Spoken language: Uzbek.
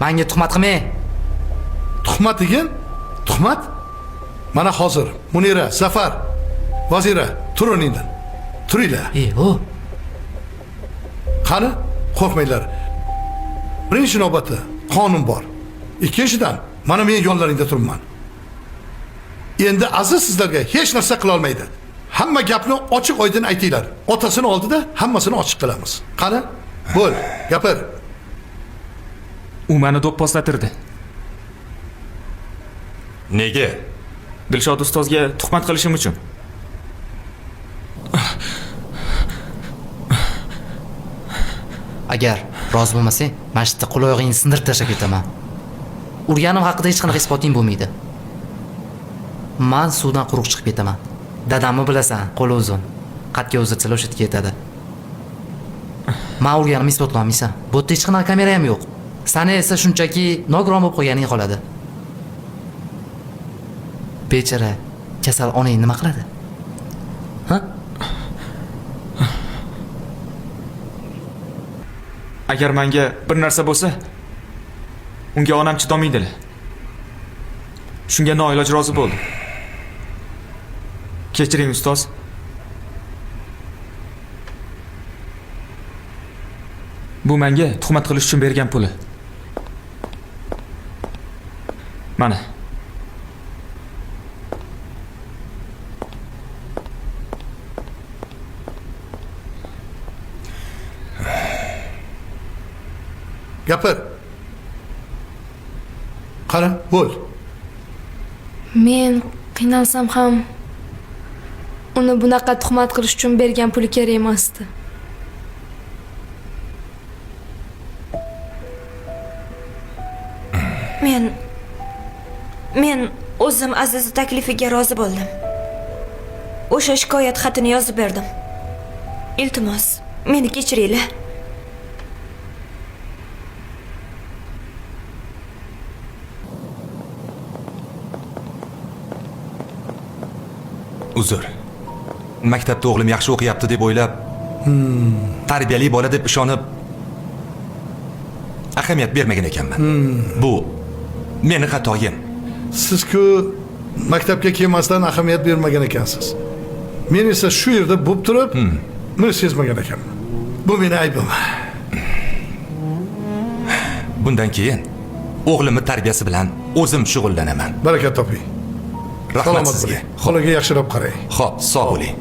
Menga tuhmat qilmang. Tuhmat degan? Tuhmat? Mana hozir Munira, Zafar, Vazira, tur o'rningdan. Turinglar. O. Qani, qo'rqmanglar. Birinchi navbatda qonun bor. Ikkinchidan, mana men yo'llaringda turibman. Endi aziz sizlarga hech narsa qila olmaydi. Hamma gapni ochiq oydin aytinglar. Otasini oldida hammasini ochiq qilamiz. Qani? Bo'l, gapir. U meni do'pposlatirdi. Nega? Dilshod ustozga tuhmat qilishim uchun. Agar rozi bo'lmasang, masjidda qo'l oyog'ingni sindirib tashlab ketaman. Urganim haqida hech qanaqa isboting bo'lmaydi. Men suvdan quruq chiqib ketaman. Dadamni bilasan, qo'li uzun. Qatga uzatsalar o'sha yerga yetadi. Men urganimni isbotlay olmaysan. Bu yerda hech qanaqa kamera ham yo'q. Sani esa shunchaki nogiron bo'lib qo'yganing qoladi. Bechara kasal onang nima qiladi? Ha? Agar menga bir narsa bo'lsa, unga onam chidolmaydilar. Shunga noiloj rozi bo'ldim. Kechiring ustoz. Bu menga tuhmat qilish uchun bergan puli. Mana. Gapir. Qara, bo'l. Men qiynalsam ham uni bunaqa tuhmat qilish uchun bergan puli kerak emasdi. Men o'zim Aziz taklifiga rozi bo'ldim. O'sha shikoyat xatini yozib berdim. Iltimos, meni kechiringlar. Uzr. Maktabda o'g'lim yaxshi o'qiyapti deb o'ylab, tarbiyali bola deb ishonib ahamiyat bermagan ekanman. Bu meni xatoyim. Siz-ku maktabga kelmasdan ahamiyat bermagan ekansiz. Men esa shu yerda bo'lib turib, buni sezmagan ekanman. Bu meni aybim. Bundan keyin o'g'limning tarbiyasi bilan o'zim shug'ullanaman. Baraka toping. Rahmat sizga. Xolaga yaxshilab qarang. Xo'p, sog' bo'ling.